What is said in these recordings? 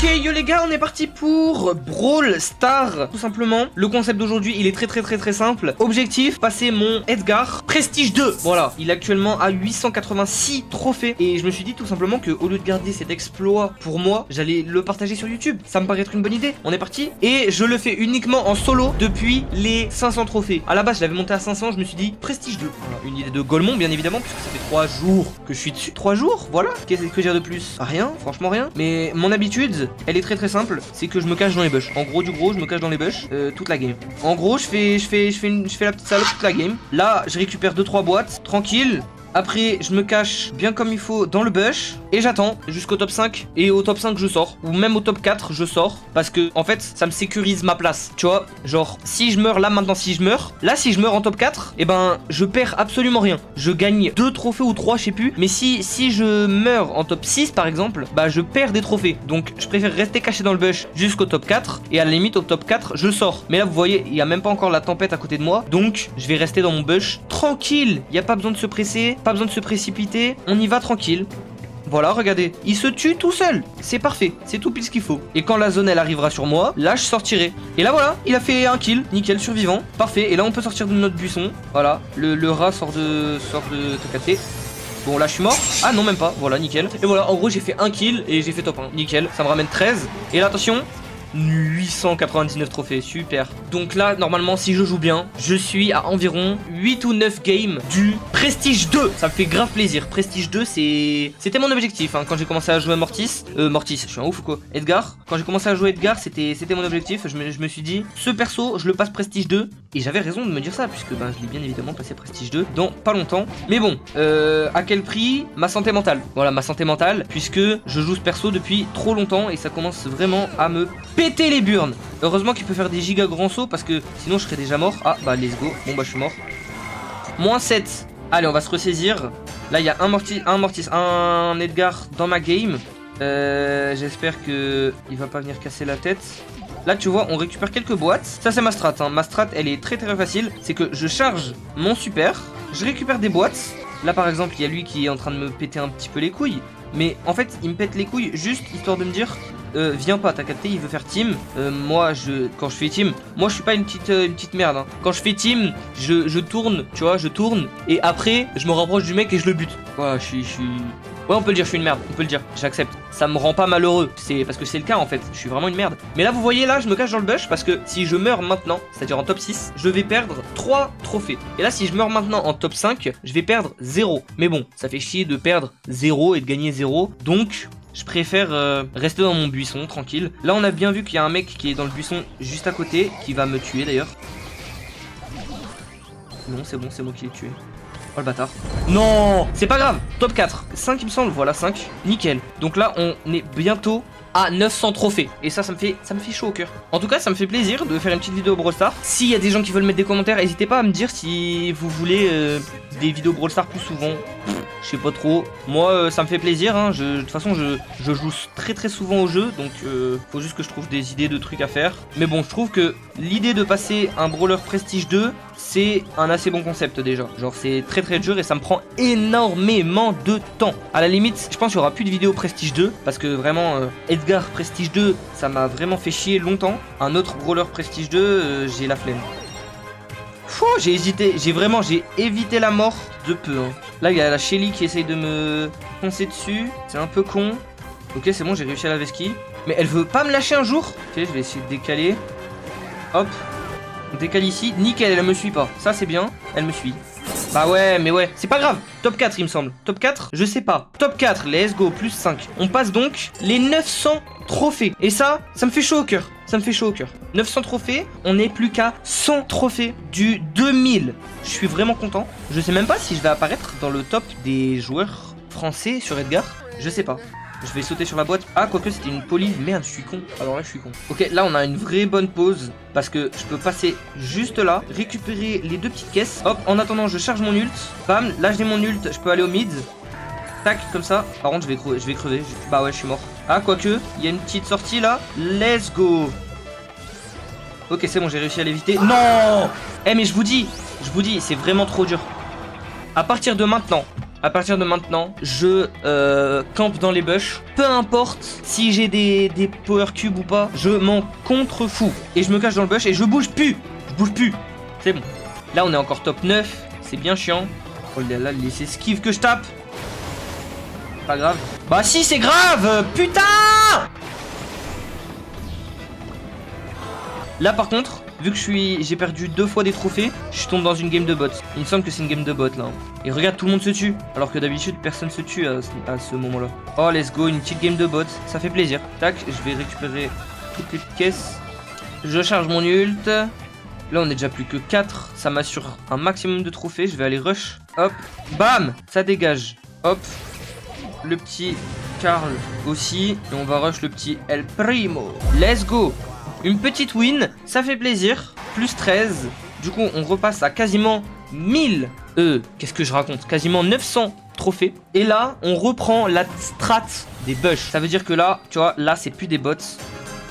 Ok yo les gars, on est parti pour Brawl Stars. Tout simplement, le concept d'aujourd'hui il est très simple. Objectif, passer mon Edgar Prestige 2. Voilà, il est actuellement à 886 trophées. Et je me suis dit tout simplement que au lieu de garder cet exploit pour moi, j'allais le partager sur YouTube. Ça me paraît être une bonne idée. On est parti. Et je le fais uniquement en solo depuis les 500 trophées. À la base je l'avais monté à 500, je me suis dit Prestige 2. Voilà, une idée de Golemon bien évidemment, puisque ça fait 3 jours que je suis dessus. 3 jours, voilà. Qu'est-ce que dire de plus? Rien, franchement rien. Mais mon habitude, elle est très simple, c'est que je me cache dans les bush. En gros du gros, je me cache dans les bush toute la game. En gros, je fais la petite salope toute la game. Là, je récupère 2-3 boîtes, tranquille. Après, je me cache bien comme il faut dans le bush et j'attends jusqu'au top 5. Et au top 5, je sors. Ou même au top 4, je sors. Parce que, en fait, ça me sécurise ma place. Tu vois, genre, si je meurs là maintenant, si je meurs en top 4, et ben, je perds absolument rien. Je gagne 2 trophées ou 3, je sais plus. Mais si je meurs en top 6, par exemple, bah, je perds des trophées. Donc, je préfère rester caché dans le bush jusqu'au top 4. Et à la limite, au top 4, je sors. Mais là, vous voyez, il n'y a même pas encore la tempête à côté de moi. Donc, je vais rester dans mon bush tranquille. Il n'y a pas besoin de se presser. Pas besoin de se précipiter, on y va tranquille. Voilà, regardez, il se tue tout seul. C'est parfait, c'est tout pile ce qu'il faut. Et quand la zone elle arrivera sur moi, là je sortirai. Et là voilà, il a fait un kill, nickel, survivant. Parfait, et là on peut sortir de notre buisson. Voilà, le rat sort de TKT. Bon là je suis mort. Ah non même pas, voilà nickel. Et voilà, en gros j'ai fait un kill et j'ai fait top 1. Nickel, ça me ramène 13. Et là attention, 899 trophées, super. Donc là, normalement, si je joue bien, je suis à environ 8 ou 9 games du Prestige 2. Ça me fait grave plaisir. Prestige 2, c'était mon objectif hein, quand j'ai commencé à jouer Mortis. Mortis, je suis un ouf ou quoi? Edgar. Quand j'ai commencé à jouer Edgar, c'était mon objectif. Je me suis dit, ce perso, je le passe Prestige 2. Et j'avais raison de me dire ça, puisque ben, je l'ai bien évidemment passé Prestige 2 dans pas longtemps. Mais bon, à quel prix? Ma santé mentale. Voilà, ma santé mentale, puisque je joue ce perso depuis trop longtemps et ça commence vraiment à me péter les burnes. Heureusement qu'il peut faire des giga grands sauts parce que sinon je serais déjà mort. Ah bah let's go. Bon bah je suis mort. Moins 7. Allez on va se ressaisir. Là il y a un Mortis, un Edgar dans ma game. J'espère que il va pas venir casser la tête. Là tu vois on récupère quelques boîtes. Ça c'est ma strat hein. Ma strat elle est très facile. C'est que je charge mon super. Je récupère des boîtes. Là par exemple il y a lui qui est en train de me péter un petit peu les couilles. Mais en fait il me pète les couilles juste histoire de me dire viens pas, t'as capté, il veut faire team. Moi, quand je fais team, moi je suis pas une petite merde. Hein. Quand je fais team, je tourne, tu vois, je tourne. Et après, je me rapproche du mec et je le bute. Voilà, je suis. Ouais, on peut le dire, je suis une merde, on peut le dire, j'accepte. Ça me rend pas malheureux, c'est parce que c'est le cas en fait, je suis vraiment une merde. Mais là, vous voyez, là, je me cache dans le bush parce que si je meurs maintenant, c'est-à-dire en top 6, je vais perdre 3 trophées. Et là, si je meurs maintenant en top 5, je vais perdre 0. Mais bon, ça fait chier de perdre 0 et de gagner 0. Donc, je préfère rester dans mon buisson, tranquille. Là, on a bien vu qu'il y a un mec qui est dans le buisson juste à côté, qui va me tuer d'ailleurs. Non, c'est bon, c'est moi qui l'ai tué. Oh le bâtard. Non, c'est pas grave. Top 4. 5 il me semble, voilà 5. Nickel. Donc là, on est bientôt à 900 trophées. Et ça me fait chaud au cœur. En tout cas, ça me fait plaisir de faire une petite vidéo Brawl Stars. S'il y a des gens qui veulent mettre des commentaires, n'hésitez pas à me dire si vous voulez des vidéos Brawl Stars plus souvent. Je sais pas trop. Moi, ça me fait plaisir. Hein. De toute façon, je joue très souvent au jeu. Donc, faut juste que je trouve des idées de trucs à faire. Mais bon, je trouve que l'idée de passer un Brawler Prestige 2, c'est un assez bon concept déjà. Genre, c'est très dur et ça me prend énormément de temps. À la limite, je pense qu'il n'y aura plus de vidéos Prestige 2. Parce que vraiment, Edgar Prestige 2, ça m'a vraiment fait chier longtemps. Un autre Brawler Prestige 2, j'ai la flemme. J'ai hésité, j'ai évité la mort de peu hein. Là il y a la Shelly qui essaye de me foncer dessus. C'est un peu con. Ok c'est bon, j'ai réussi à la vesquille. Mais elle veut pas me lâcher un jour. Ok, je vais essayer de décaler. Hop, on décale ici, nickel, elle me suit pas. Ça c'est bien, elle me suit. Bah ouais, mais ouais, c'est pas grave. Top 4 il me semble. Top 4, je sais pas. Top 4, let's go, plus 5. On passe donc les 900 trophées. Et ça me fait chaud au cœur. Ça me fait chaud au cœur. 900 trophées, on n'est plus qu'à 100 trophées du 2000. Je suis vraiment content. Je sais même pas si je vais apparaître dans le top des joueurs français sur Edgar. Je sais pas. Je vais sauter sur la boîte. Ah, quoique c'était une police. Merde, je suis con. Alors là, je suis con. Ok, là, on a une vraie bonne pause. Parce que je peux passer juste là, récupérer les 2 petites caisses. Hop, en attendant, je charge mon ult. Bam, là, j'ai mon ult. Je peux aller au mid. Tac, comme ça. Par contre, je vais crever. Bah ouais, je suis mort. Ah, quoique, il y a une petite sortie là. Let's go. Ok, c'est bon, j'ai réussi à l'éviter. Non. Eh, mais je vous dis, c'est vraiment trop dur. À partir de maintenant, À partir de maintenant, je campe dans les bush. Peu importe si j'ai des power cubes ou pas, je m'en contrefous. Et je me cache dans le bush et je bouge plus. Je bouge plus. C'est bon. Là, on est encore top 9. C'est bien chiant. Oh là là, les esquives que je tape. Pas grave. Bah si, c'est grave. Putain! Là, par contre, vu que j'ai perdu 2 fois des trophées, je tombe dans une game de bots. Il me semble que c'est une game de bots là. Et regarde, tout le monde se tue. Alors que d'habitude, personne se tue à ce moment-là. Oh, let's go, une petite game de bots. Ça fait plaisir. Tac, je vais récupérer toutes les caisses. Je charge mon ult. Là, on est déjà plus que 4. Ça m'assure un maximum de trophées. Je vais aller rush. Hop, bam, ça dégage. Hop, le petit Karl aussi. Et on va rush le petit El Primo. Let's go. Une petite win, ça fait plaisir. Plus 13. Du coup, on repasse à quasiment 1000. Qu'est-ce que je raconte? Quasiment 900 trophées. Et là, on reprend la strat des bush. Ça veut dire que là, tu vois, là, c'est plus des bots.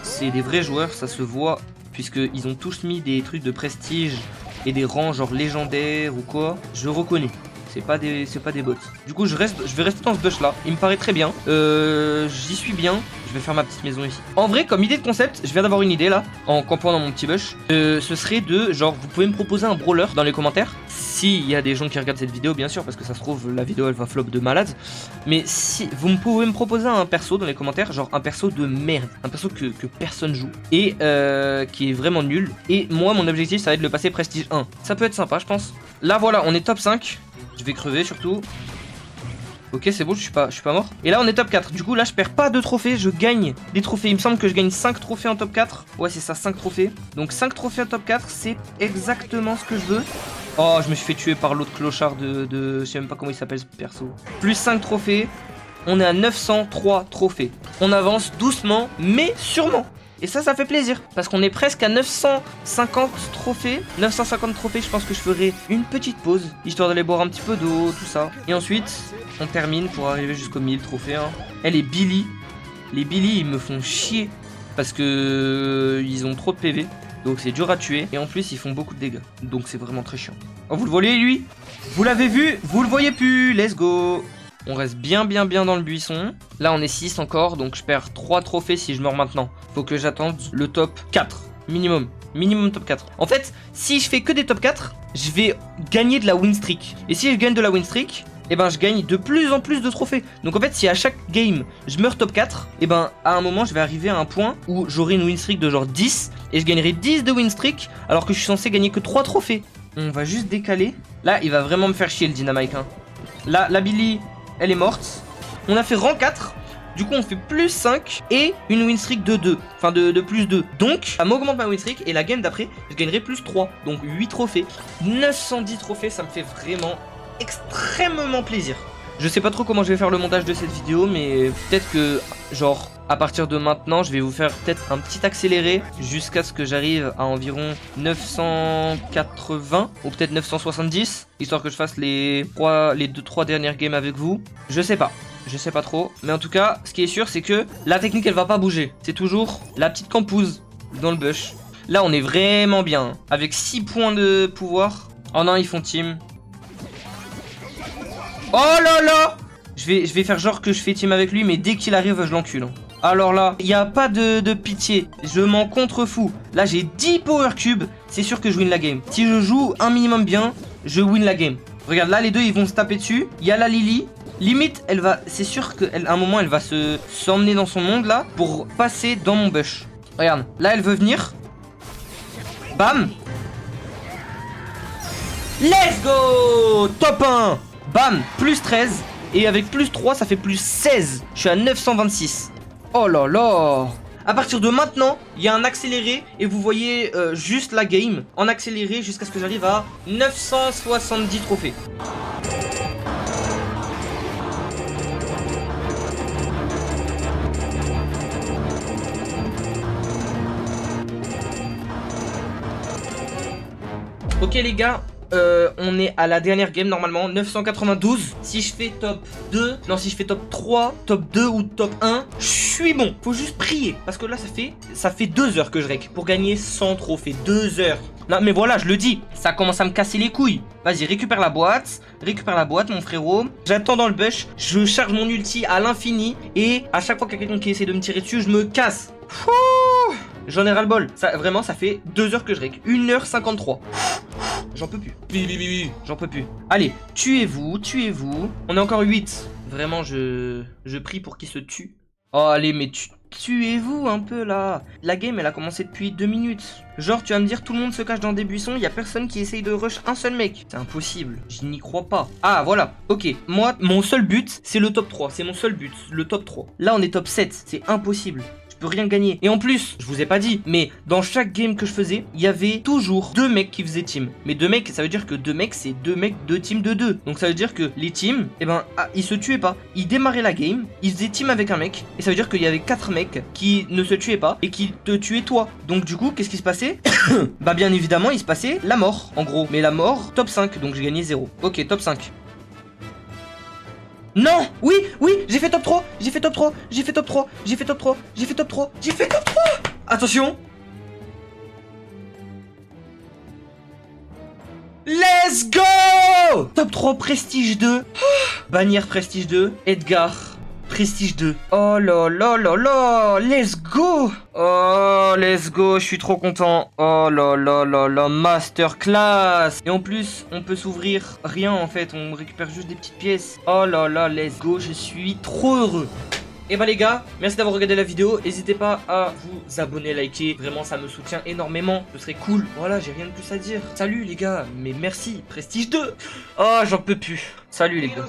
C'est des vrais joueurs, ça se voit. Puisqu'ils ont tous mis des trucs de prestige et des rangs genre légendaires ou quoi. Je reconnais. C'est pas des bots. Du coup, je vais rester dans ce bush là. Il me paraît très bien. J'y suis bien. Je vais faire ma petite maison ici. En vrai, comme idée de concept, je viens d'avoir une idée là, en campant dans mon petit bush. Ce serait de, genre, vous pouvez me proposer un brawler dans les commentaires. S'il y a des gens qui regardent cette vidéo, bien sûr, parce que ça se trouve, la vidéo elle va flop de malade. Mais si vous pouvez me proposer un perso dans les commentaires, genre un perso de merde, un perso que personne joue et qui est vraiment nul. Et moi, mon objectif, ça va être de le passer prestige 1. Ça peut être sympa, je pense. Là, voilà, on est top 5. Je vais crever surtout. Ok, c'est bon, je suis pas mort. Et là, on est top 4. Du coup, là, je perds pas de trophées. Je gagne des trophées. Il me semble que je gagne 5 trophées en top 4. Ouais, c'est ça, 5 trophées. Donc, 5 trophées en top 4, c'est exactement ce que je veux. Oh, je me suis fait tuer par l'autre clochard de... Je sais même pas comment il s'appelle ce perso. Plus 5 trophées. On est à 903 trophées. On avance doucement, mais sûrement. Et ça fait plaisir. Parce qu'on est presque à 950 trophées. 950 trophées, je pense que je ferai une petite pause. Histoire d'aller boire un petit peu d'eau, tout ça. Et ensuite, on termine pour arriver jusqu'aux 1000 trophées. Hein. Elle est Billy. Les Billy, ils me font chier. Parce que ils ont trop de PV. Donc c'est dur à tuer. Et en plus, ils font beaucoup de dégâts. Donc c'est vraiment très chiant. Oh, vous le voyez, lui? Vous l'avez vu? Vous le voyez plus? Let's go. On reste bien dans le buisson. Là, on est 6 encore, donc je perds 3 trophées si je meurs maintenant. Faut que j'attende le top 4, minimum. Minimum top 4. En fait, si je fais que des top 4, je vais gagner de la win streak. Et si je gagne de la win streak, eh ben je gagne de plus en plus de trophées. Donc en fait, si à chaque game, je meurs top 4, eh ben à un moment, je vais arriver à un point où j'aurai une win streak de genre 10. Et je gagnerai 10 de win streak, alors que je suis censé gagner que 3 trophées. On va juste décaler. Là, il va vraiment me faire chier le Dynamite. Hein. Là, la Billy... elle est morte. On a fait rang 4. Du coup, on fait plus 5 et une win streak de 2. Enfin, de plus 2. Donc, ça m'augmente ma win streak. Et la game d'après, je gagnerai plus 3. Donc, 8 trophées. 910 trophées, ça me fait vraiment extrêmement plaisir. Je sais pas trop comment je vais faire le montage de cette vidéo. Mais peut-être que, genre, à partir de maintenant, je vais vous faire peut-être un petit accéléré. Jusqu'à ce que j'arrive à environ 980. Ou peut-être 970. Histoire que je fasse les 2-3 dernières games avec vous. Je sais pas. Je sais pas trop. Mais en tout cas, ce qui est sûr, c'est que la technique, elle va pas bouger. C'est toujours la petite campouse dans le bush. Là, on est vraiment bien. Avec 6 points de pouvoir. Oh non, ils font team. Oh là là! Je vais faire genre que je fais team avec lui, mais dès qu'il arrive, je l'encule. Alors là, il n'y a pas de pitié. Je m'en contrefous. Là, j'ai 10 power cubes. C'est sûr que je win la game. Si je joue un minimum bien, je win la game. Regarde, là, les deux, ils vont se taper dessus. Il y a la Lily. Limite, elle va... C'est sûr qu'à un moment, elle va s'emmener dans son monde, là, pour passer dans mon bush. Regarde, là, elle veut venir. Bam! Let's go! Top 1! Bam! Plus 13. Et avec plus 3, ça fait plus 16. Je suis à 926. Oh là là! À partir de maintenant, il y a un accéléré. Et vous voyez juste la game en accéléré jusqu'à ce que j'arrive à 970 trophées. Ok les gars, on est à la dernière game normalement, 992. Si je fais top 2, non si je fais top 3, top 2 ou top 1, suis bon. Faut juste prier. Parce que là, ça fait 2 heures que je rec. Pour gagner 100 trophées. 2 heures. Non, mais voilà, je le dis. Ça commence à me casser les couilles. Vas-y, récupère la boîte. Récupère la boîte, mon frérot. J'attends dans le bush. Je charge mon ulti à l'infini. Et à chaque fois qu'il y a quelqu'un qui essaie de me tirer dessus, je me casse. J'en ai ras le bol. Ça, vraiment, ça fait 2 heures que je rec. 1h53. J'en peux plus. J'en peux plus. Allez, tuez-vous, tuez-vous. On est encore 8. Vraiment, je prie pour qu'il se tue. Oh, allez, mais tuez-vous un peu là. La game, elle a commencé depuis 2 minutes. Genre, tu vas me dire, tout le monde se cache dans des buissons, il y a personne qui essaye de rush un seul mec. C'est impossible. Je n'y crois pas. Ah, voilà. Ok. Moi, mon seul but, c'est le top 3. C'est mon seul but. Le top 3. Là, on est top 7. C'est impossible. Je peux rien gagner. Et en plus, je vous ai pas dit, mais dans chaque game que je faisais, il y avait toujours 2 mecs qui faisaient team. Mais 2 mecs, ça veut dire que 2 mecs, c'est 2 mecs de team de 2. Donc ça veut dire que les teams, eh ben, ils se tuaient pas. Ils démarraient la game, ils faisaient team avec un mec. Et ça veut dire qu'il y avait 4 mecs qui ne se tuaient pas et qui te tuaient toi. Donc du coup, qu'est-ce qui se passait? Bah bien évidemment, il se passait la mort, en gros. Mais la mort, top 5, donc j'ai gagné 0. Ok, top 5. Non! Oui, j'ai fait top 3, j'ai fait top 3, j'ai fait top 3, j'ai fait top 3, j'ai fait top 3, j'ai fait top 3! Attention! Let's go! Top 3 Prestige 2. Bannière Prestige 2. Edgar. Prestige 2. Oh là là là là! Let's go! Oh, let's go, je suis trop content. Oh là là là là, masterclass! Et en plus, on peut s'ouvrir rien en fait, on récupère juste des petites pièces. Oh là là, let's go, je suis trop heureux. Et bah les gars, merci d'avoir regardé la vidéo. N'hésitez pas à vous abonner, liker. Vraiment, ça me soutient énormément. Ce serait cool. Voilà, j'ai rien de plus à dire. Salut les gars, mais merci. Prestige 2. Oh, j'en peux plus. Salut les gars.